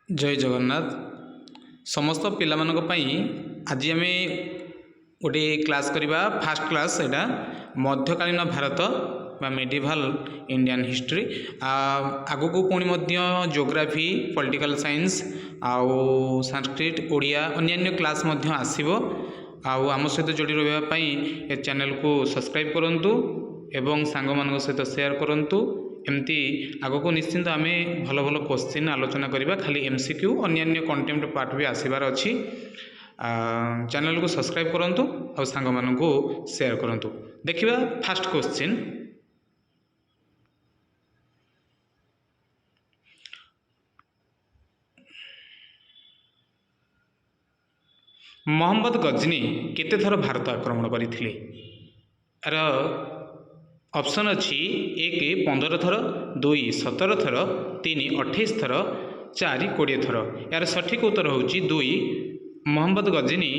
जय जगन्नाथ समस्त पिलामानक पई आज आम गोटे क्लास करवा फास्ट क्लास एटा मध्यकालीन भारत बा मेडिवल इंडियन हिस्ट्री आगु को पुणी जियोग्राफी पॉलिटिकल साइंस आउ संस्कृत ओडिया अन्य क्लास आसव आम सहित जोड़ी रही ए चैनल को सब्सक्राइब करंतु एवं सांग मान सहित शेयर करंतु एमती आगो को निश्चिंत आम भल भल क्वेश्चन आलोचना करवा खाली एमसीक्यू अन्य कंटेंट पार्ट भी आसबार अच्छी चैनल को सब्सक्राइब करंतु और सांग मान को शेयर करंतु। देखिबा फास्ट क्वेश्चन मोहम्मद गजनी केते थर भारत आक्रमण करथिले? यार ऑप्शन अच्छी 1 15 थर, 2 17 थर, 3 28 थर, 4 20 थर। यार सठिक उत्तर होची 2 मोहम्मद गजनी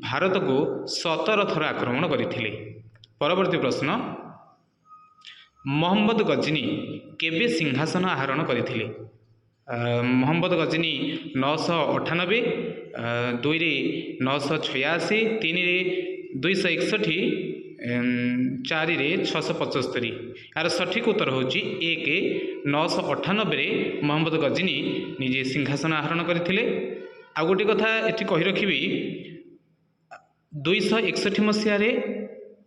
भारत को 17 थर आक्रमण करथिले। परवर्ती प्रश्न मोहम्मद गजनी केबे सिंहासन आहरण करथिले? मोहम्मद गजनी 998, 2 रे 986, 3 रे 261, 4 रे 675। यार सठिक उत्तर होची 1 998 मोहम्मद गजनी निजे सिंहासन आहरण करथिले। आ गोटे कथा एठी कहि रखिबी 261 मसीह रे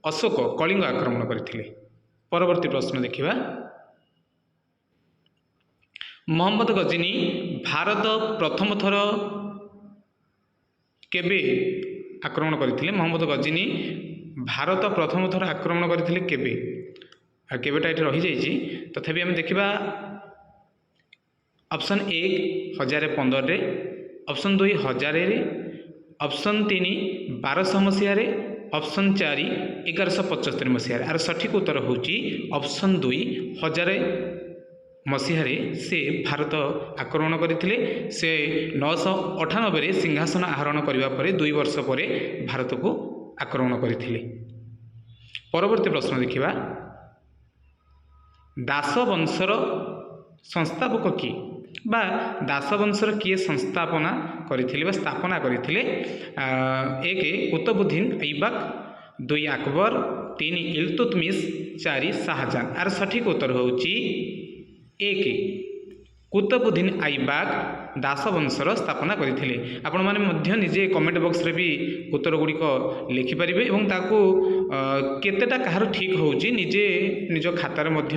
अशोक कलिंग आक्रमण करथिले। परवर्ती प्रश्न देखिबा मोहम्मद गजनी भारत प्रथम थर केबे आक्रमण करथिले? मोहम्मद गजनी भारत प्रथम थर आक्रमण करथिले केबे? केबेटा ये रही जाइए तथापि आम देखा ऑप्शन 1 1015 रे, ऑप्शन 2 1000 रे, ऑप्शन 3 1200 मसीह रे, ऑप्शन 4 1175 मसीह। यार सठिक उत्तर होची ऑप्शन 2 1000 मसीह से भारत आक्रमण करथिले। से 998 रे सिंहासन आहरण करबा परे 2 वर्ष पर भारत को आक्रमण करथिले। परवर्ती प्रश्न देखिबा दास वंशर संस्थापक किए बा दास वंशर किए संस्थापना करथिले बा स्थापना करथिले? 1 कुतुबुद्दीन ऐबक, 2 अकबर, 3 इल्तुतमिश, 4 शाहजहां। यार सठिक उत्तर होची 1 कुतुबुद्दीन ऐबक दास वंशर स्थापना करथिले। आपण माने मध्य निजे कमेंट बॉक्स रे भी उत्तर गुड़िक लिखिपारे और ताकू केतेटा कहार ठीक होची निजे निज खातार मध्य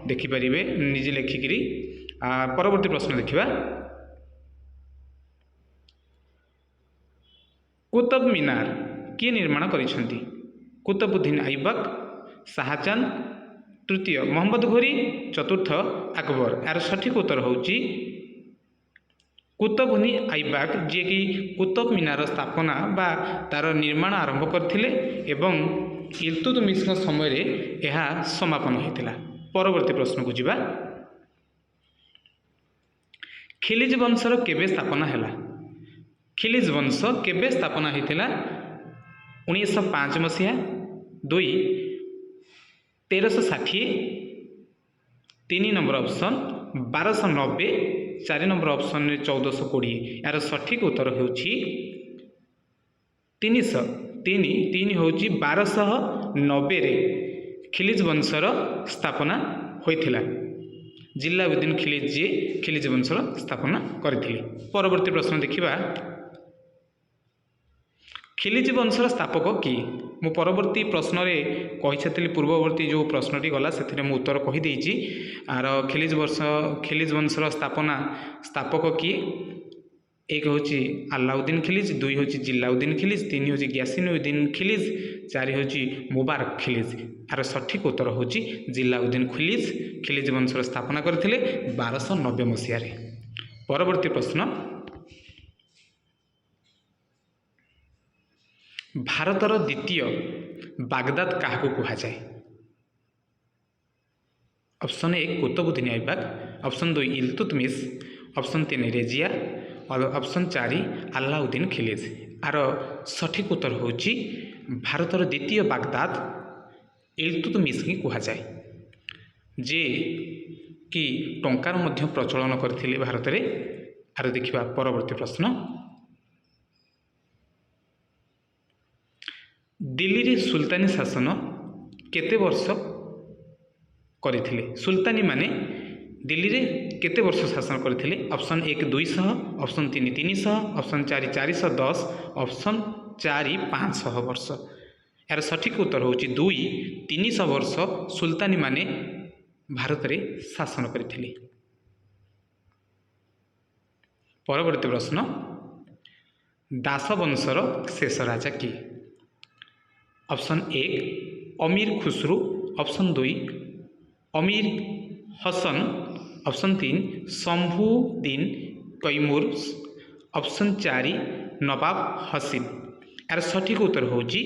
देखिपारे निजे लेखिकी। परवर्ती प्रश्न देखिबा कुतुब मीनार किए निर्माण करिसेंती? कुतुबुद्दीन ऐबक, शाहजहां, तृतीय मोहम्मद घोरी, चतुर्थ अकबर। यार सठिक उत्तर होची कुतुबुद्दीन ऐबक जी कि कुतुब मीनार स्थापना बा तार निर्माण आरंभ करथिले एवं इल्तुतमिश समय रे यह समापन होइतिला। परवर्ती प्रश्न को जिबा खिलिज वंशर केबे स्थापना हैला? खिलिज वंश केबे स्थापना होइतिला? 1905 मसीहा, 2 1360, 3 नंबर ऑप्शन 1290, 4 नंबर ऑप्शन 1420। यार सठिक उत्तर होची 3 होची 1290 रे खिलिज वंशर स्थापना होइथिला। जिल्लाउद्दीन खिलिज जी खिलिज वंशर स्थापना करथिले। परवर्ती प्रश्न देखिबा खिलिज वंशर स्थापक किए? मु परवर्ती प्रश्न रे कहि पूर्ववर्ती जो प्रश्नटी गला से मु उत्तर कहि देइछि। आर खिलिज वंशर स्थापक किए? 1 होची अलाउद्दीन खिलिज, 2 होची जिल्लाउद्दीन खिलिज, 3 होची ग्यासिनुद्दीन खिलिज, 4 होची मुबारक खिलिज। आर सठिक उत्तर होची जिल्लाउद्दीन खिलिज खिलिज वंशर स्थापना करथिले 1290 मसीह रे। परवर्ती प्रश्न भारतर द्वितीय बागदाद क्या कह जाए? Option 1 Qutbuddin Aibak, option 2 Iltutmish, option 3 Razia और ऑप्शन 4 अलाउद्दीन खिलिज। आर सठिक उत्तर होची भारतर द्वितीय बागदाद इल्तुतमिश ही कह जाए, जे कि टंकार मध्य प्रचलन करथिले भारत रे आर देखिबा परवर्ती प्रश्न दिल्ली रे सुल्तानी शासन केते वर्ष करथिले सुल्तानी माने दिल्ली रे केते वर्ष शासन करथिले ऑप्शन 1 200 ऑप्शन 3 300 ऑप्शन 4 410 ऑप्शन 4 500 वर्ष यार सठिक उत्तर होची 2 300 वर्ष सुल्तानी माने भारत रे शासन करथिले परवर्ती प्रश्न दास वंशर शेष राजा किए ऑप्शन 1 अमीर खुसरू ऑप्शन 2 अमीर हसन ऑप्शन 3 शंभुद्दीन कैमूर ऑप्शन 4 नवाब हसीन यार सठिक उत्तर होची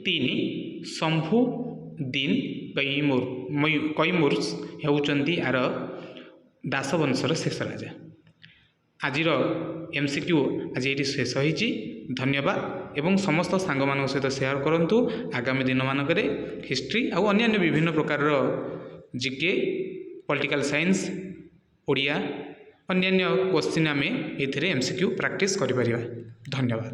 3 शंभुद्दीन कैमूर हेउचंती यार दासवंशर शेष राजा आजिर एमसीक्यू आज ये शेष होईची धन्यवाद एवं समस्त सांग मान सहित शेयर करंतु आगामी दिन मानकरे हिस्ट्री आउ अन्य विभिन्न प्रकार जीके पॉलिटिकल साइंस ओडिया अन्य क्वेश्चन आम ये एमसीक्यू प्रैक्टिस करि परिबा धन्यवाद।